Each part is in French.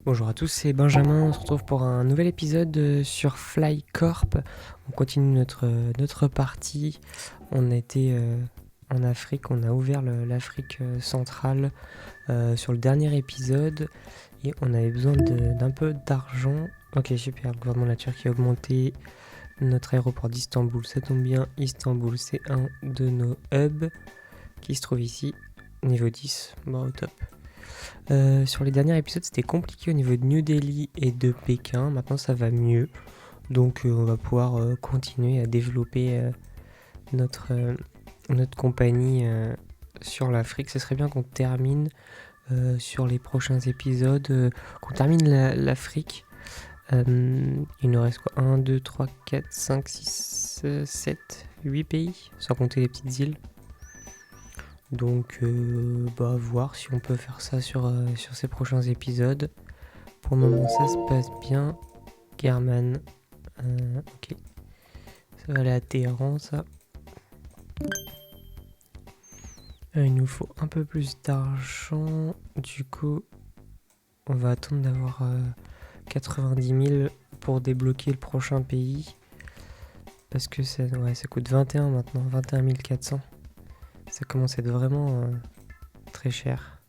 Bonjour à tous, c'est Benjamin. On se retrouve pour un nouvel épisode sur Flycorp. On continue notre partie. On a été en Afrique, on a ouvert l'Afrique centrale sur le dernier épisode et on avait besoin d'un peu d'argent. Ok, super, le gouvernement de la Turquie a augmenté notre aéroport d'Istanbul. Ça tombe bien, Istanbul, c'est un de nos hubs qui se trouve ici, niveau 10. Bon, au top. Sur les derniers épisodes, c'était compliqué au niveau de New Delhi et de Pékin. Maintenant, ça va mieux. Donc, on va pouvoir continuer à développer notre compagnie sur l'Afrique. Ce serait bien qu'on termine sur les prochains épisodes, qu'on termine l'Afrique. Il nous reste quoi 1, 2, 3, 4, 5, 6, 7, 8 pays, sans compter les petites îles. Donc, voir si on peut faire ça sur ces prochains épisodes. Pour le moment, ça se passe bien. German, ok. Ça va aller à Téhéran, ça. Il nous faut un peu plus d'argent. Du coup, on va attendre d'avoir 90 000 pour débloquer le prochain pays. Parce que ça coûte 21 maintenant, 21 400. Ça commence à être vraiment très cher.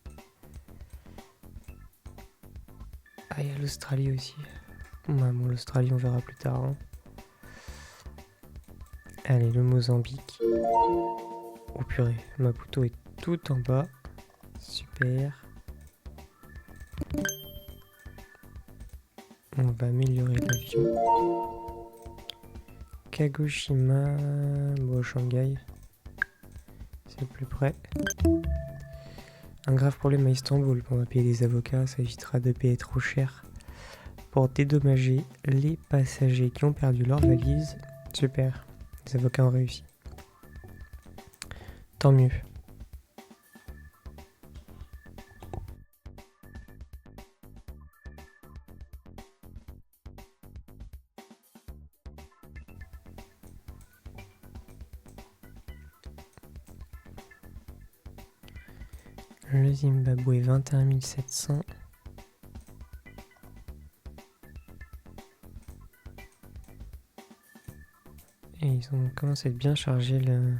Ah, il y a l'Australie aussi. Bon, l'Australie, on verra plus tard. Hein. Allez, le Mozambique. Oh purée, Maputo est tout en bas. Super. On va améliorer l'avion. Kagoshima. Bon, Shanghai. C'est le plus près. Un grave problème à Istanbul. On va payer des avocats, ça évitera de payer trop cher pour dédommager les passagers qui ont perdu leur valise. Super. Les avocats ont réussi. Tant mieux. Le Zimbabwe, 21 700. Et ils ont commencé à être bien chargés le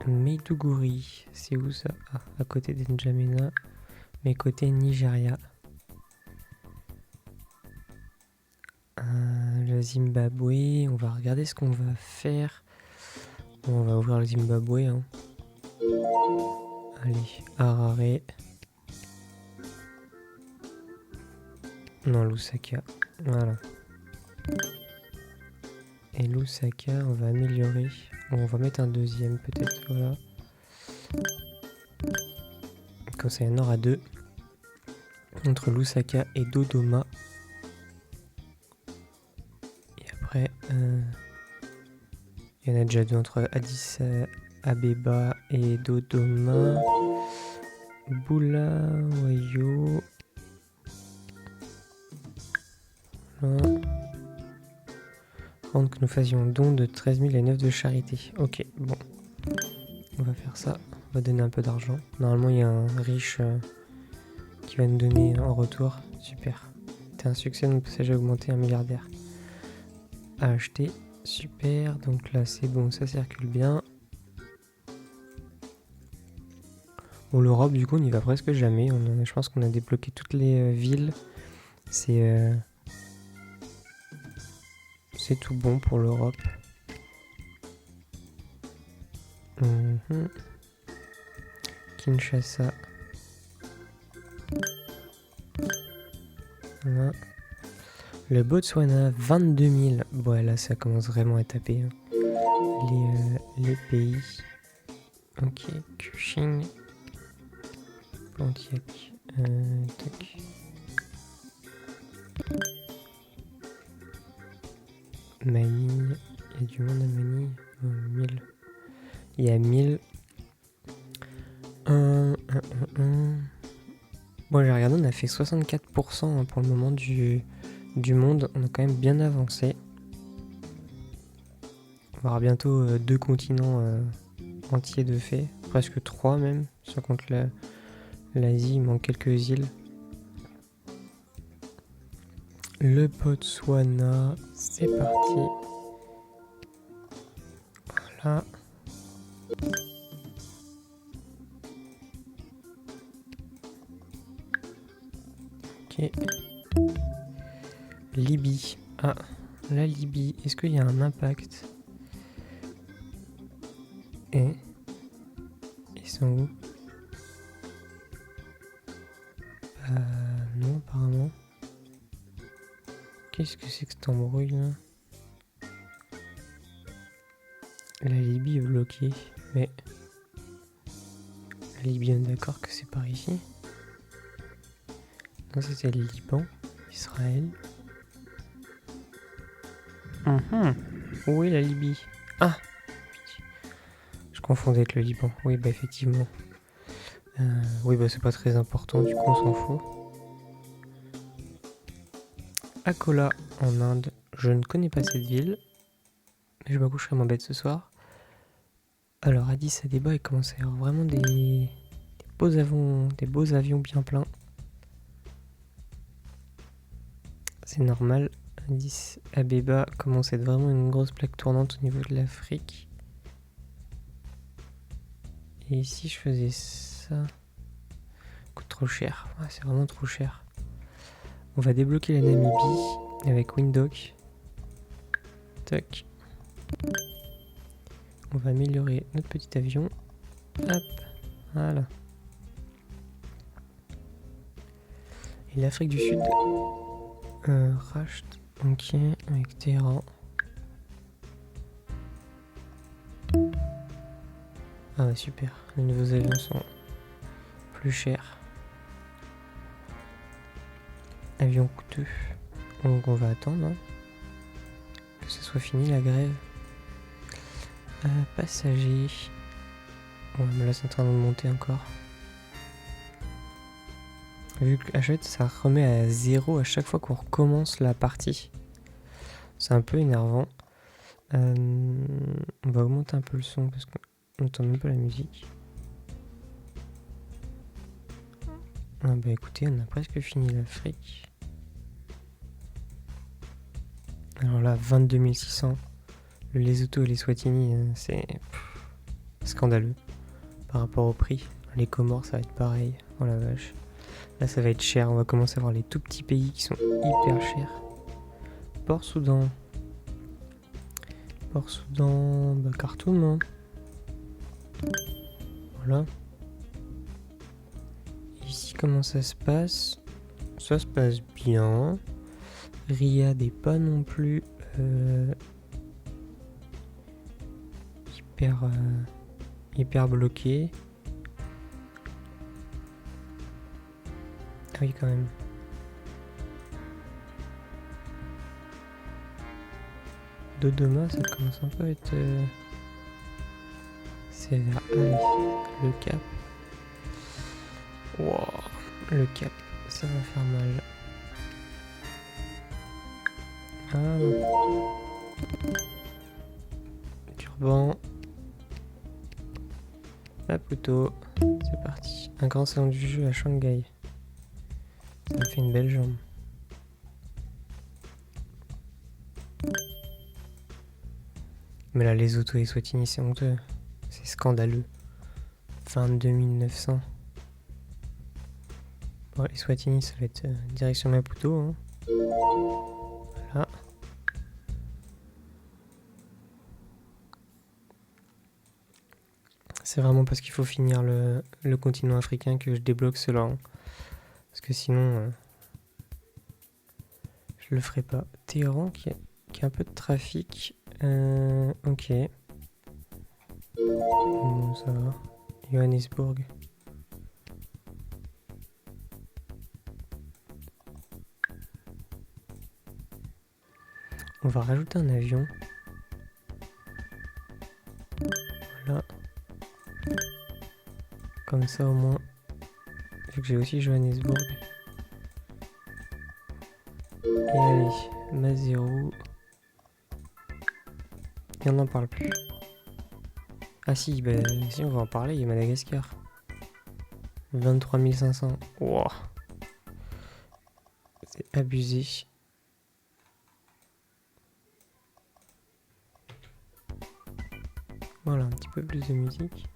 Maiduguri. C'est où ça? Ah, à côté d'Njamena, mais côté Nigeria. Le Zimbabwe, on va regarder ce qu'on va faire. Bon, on va ouvrir le Zimbabwe. Hein. Allez, Harare. Non, Lusaka. Voilà. Et Lusaka, on va améliorer. Bon, on va mettre un deuxième peut-être. Voilà. Comme ça, il y en aura deux. Entre Lusaka et Dodoma. Et après, il y en a déjà deux entre Addis Abeba et Dodoma. Bulawayo. Voilà. Rendre que nous faisions don de 13 000 et 9 de charité. Ok, bon. On va faire ça. On va donner un peu d'argent. Normalement, il y a un riche qui va nous donner en retour. Super. C'était un succès, notre passage a augmenté, un milliardaire. À acheter. Super. Donc là, c'est bon, ça circule bien. Bon, l'Europe, du coup, on n'y va presque jamais. Je pense qu'on a débloqué toutes les villes. C'est tout bon pour l'Europe. Kinshasa. Voilà. Le Botswana, 22 000. Bon, là, ça commence vraiment à taper. Hein. Les pays. Ok, Kuching. Pontiac. Tac. Manille. Il y a du monde à Manille. 1000. Il y a 1000. Bon, j'ai regardé, on a fait 64% pour le moment du monde. On a quand même bien avancé. On va avoir bientôt 2 continents entiers de fait. Presque 3 même, sans compte L'Asie, il manque quelques îles. Le Botswana, c'est parti. Voilà. Ok. Libye. Ah, la Libye. Est-ce qu'il y a un impact? Et ils sont où? Non, apparemment. Qu'est-ce que c'est que cette embrouille là? La Libye est bloquée, mais la Libye, on est d'accord que c'est par ici. Non, c'était le Liban, Israël. Où est la Libye? Ah, je confondais avec le Liban. Oui, bah effectivement. Oui, bah c'est pas très important, du coup on s'en fout. Akola en Inde. Je ne connais pas cette ville, mais je me coucherai moins bête ce soir. Alors Addis Abeba, il commence à y avoir vraiment des beaux avions bien pleins. C'est normal. Addis Abeba commence à être vraiment une grosse plaque tournante au niveau de l'Afrique. Et ici, je faisais ça. Coûte trop cher. Ouais, c'est vraiment trop cher. On va débloquer la Namibie avec Windhoek. Tac. On va améliorer notre petit avion. Hop. Voilà. Et l'Afrique du Sud. Racht. Ok. Avec Téhéran. Ah ouais, super. Les nouveaux avions sont plus chers. Avion coûteux. Donc on va attendre hein, que ce soit fini la grève. Passagers. Ouais, mais là c'est en train de monter encore. Vu que Hachette ça remet à 0 à chaque fois qu'on recommence la partie. C'est un peu énervant. On va augmenter un peu le son parce qu'on entend même pas la musique. Ah bah écoutez, on a presque fini l'Afrique. Alors là, 22 600. Le Lesotho et les Swatini, c'est scandaleux par rapport au prix. Les Comores, ça va être pareil. Oh la vache. Là, ça va être cher. On va commencer à voir les tout petits pays qui sont hyper chers. Port-Soudan. Port-Soudan, bah Khartoum. Hein. Voilà. Ici, comment ça se passe? Ça se passe bien. Riyad est pas non plus hyper bloqué. Ah oui, quand même. Dodoma, ça commence un peu à être sévère. Allez, le Cap. Wow, le Cap, ça va faire mal. Ah. Turban. Maputo. C'est parti. Un grand salon du jeu à Shanghai. Ça me fait une belle jambe. Mais là, les autos et Swatini, c'est honteux. C'est scandaleux. 22 900. Bon, les Swatini, ça va être direction Maputo. Hein. Voilà. C'est vraiment parce qu'il faut finir le continent africain que je débloque cela. Hein. Parce que sinon, je le ferai pas. Téhéran qui a un peu de trafic. Ok. Bon, ça va. Johannesburg. On va rajouter un avion. Voilà. Comme ça au moins. Vu que j'ai aussi Johannesburg. Et allez, Mazero. Et on n'en parle plus. Ah si, bah si on va en parler, il y a Madagascar. 23 500. Wow. C'est abusé. Voilà, un petit peu plus de musique.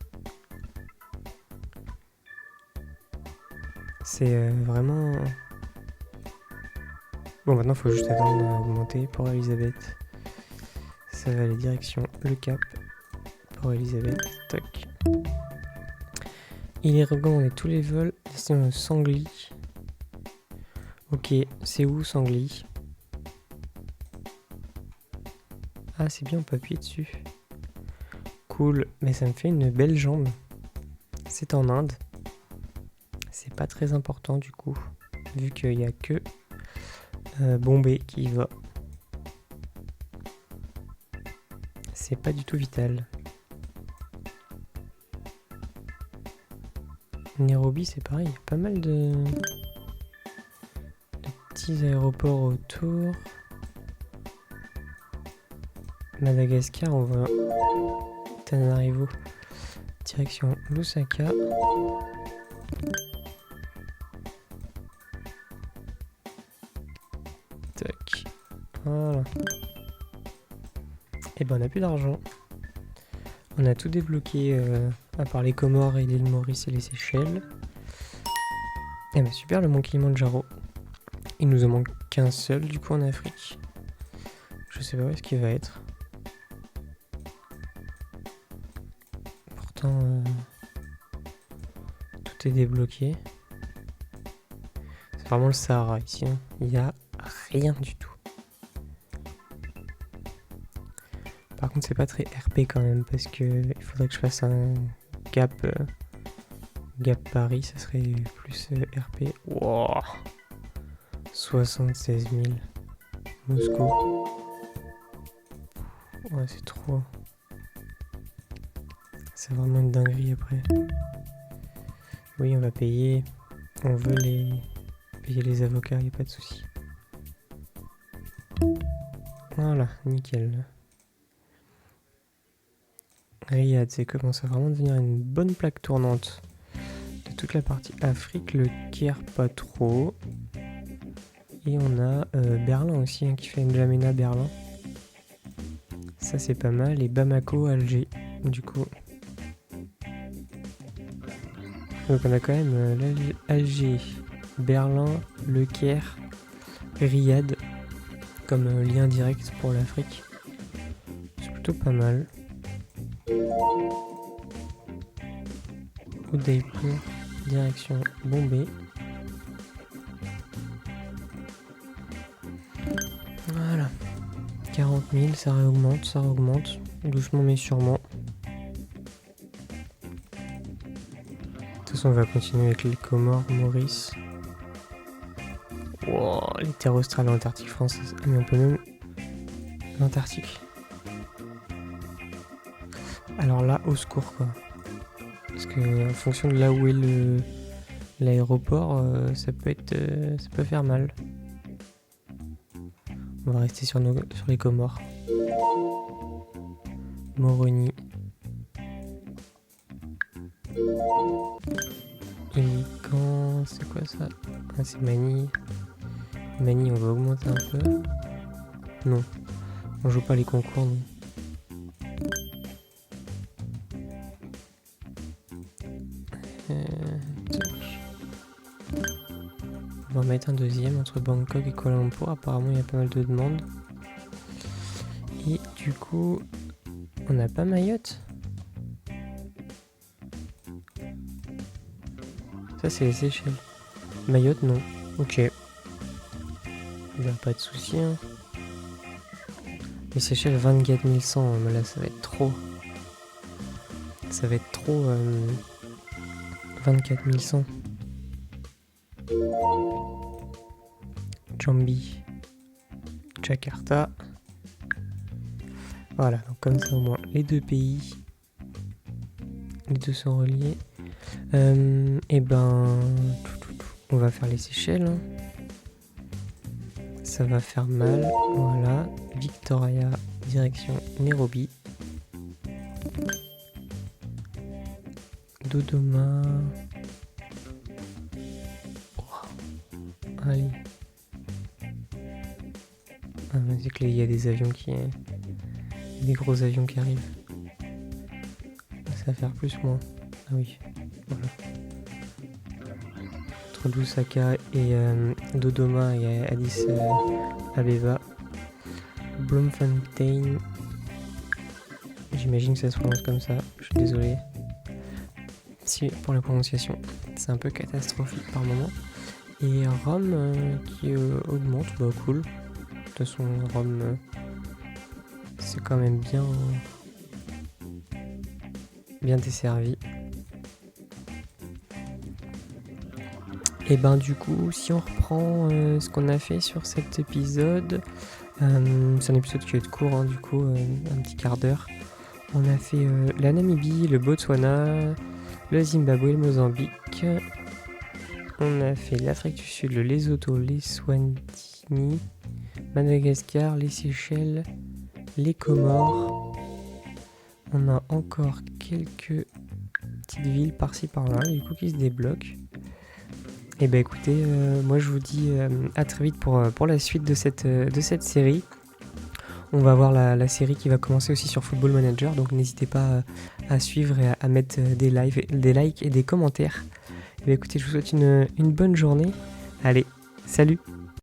C'est vraiment... Bon, maintenant, il faut juste attendre à augmenter pour Elisabeth. Ça va aller direction le Cap pour Elisabeth. Toc. Il est recommandé tous les vols destinés au Sangli. Ok, c'est où Sangli? Ah, c'est bien, on peut appuyer dessus. Cool, mais ça me fait une belle jambe. C'est en Inde. C'est pas très important du coup, vu qu'il n'y a que Bombay qui y va. C'est pas du tout vital. Nairobi, c'est pareil, il y a pas mal de petits aéroports autour. Madagascar, on va Tananarivo, direction Lusaka. Tac, voilà. Et ben on a plus d'argent. On a tout débloqué à part les Comores et l'île Maurice et les Seychelles. Et ben super, le mont Kilimanjaro. Il nous en manque qu'un seul du coup en Afrique. Je sais pas où est-ce qu'il va être. Pourtant tout est débloqué. C'est vraiment le Sahara ici, hein. Il n'y a rien du tout. Par contre c'est pas très RP quand même parce que il faudrait que je fasse un Gap Paris, ça serait plus RP. Wow. 76 000. Moscou. Ouais, c'est trop. C'est vraiment une dinguerie après. Oui, on va payer. On veut payer les avocats, y a pas de souci. Voilà, nickel. Riyad, c'est commence à vraiment devenir une bonne plaque tournante de toute la partie Afrique. Le Caire, pas trop. Et on a Berlin aussi, hein, qui fait N'Djamena Berlin. Ça c'est pas mal. Et Bamako, Alger, du coup. Donc on a quand même Alger, Berlin, Le Caire, Riyad comme lien direct pour l'Afrique. C'est plutôt pas mal. Udaipur, direction Bombay. Voilà. 40 000, ça réaugmente. Doucement mais sûrement. De toute façon, on va continuer avec les Comores, Maurice. Wow, les terres australes et l'Antarctique française. Mais on peut même... l'Antarctique. Alors là, au secours quoi. Parce que en fonction de là où est l'aéroport, ça peut faire mal. On va rester sur les Comores. Moroni. Hélican, c'est quoi ça? Ah, c'est Manille. Manille, on va augmenter un peu. Non, on joue pas les concours, non. On va mettre un deuxième entre Bangkok et Kuala Lumpur. Apparemment, il y a pas mal de demandes. Et du coup, on n'a pas Mayotte. Ça, c'est les Seychelles. Mayotte, non. Ok. Il n'y a pas de souci. Hein. Les Seychelles, 24 100. Mais là, ça va être trop. Ça va être trop. 24 100. Jambi. Jakarta. Voilà, donc comme ça au moins les deux pays. Les deux sont reliés. Et ben. On va faire les Seychelles. Hein. Ça va faire mal. Voilà. Victoria, direction Nairobi. Dodoma. Allez. Ah, c'est qu'il y a des avions des gros avions qui arrivent. Ça va faire plus moins. Ah oui. Voilà. Entre Lusaka et Dodoma et Addis Abeba. Bloemfontein. J'imagine que ça se prononce comme ça. Je suis désolé. Si, pour la prononciation. C'est un peu catastrophique par moment. Et Rome qui augmente. Bah cool. De toute façon, Rome, c'est quand même bien desservi. Et ben du coup, si on reprend ce qu'on a fait sur cet épisode, c'est un épisode qui va être court, hein, du coup, un petit quart d'heure. On a fait la Namibie, le Botswana, le Zimbabwe, le Mozambique. On a fait l'Afrique du Sud, le Lesotho, l'Eswatini, Madagascar, les Seychelles, les Comores. On a encore quelques petites villes par-ci par-là, du coup qui se débloquent. Et bah écoutez, moi je vous dis à très vite pour la suite de cette série. On va voir la série qui va commencer aussi sur Football Manager, donc n'hésitez pas à suivre et à mettre des likes et des commentaires. Et bah écoutez, je vous souhaite une bonne journée. Allez, salut!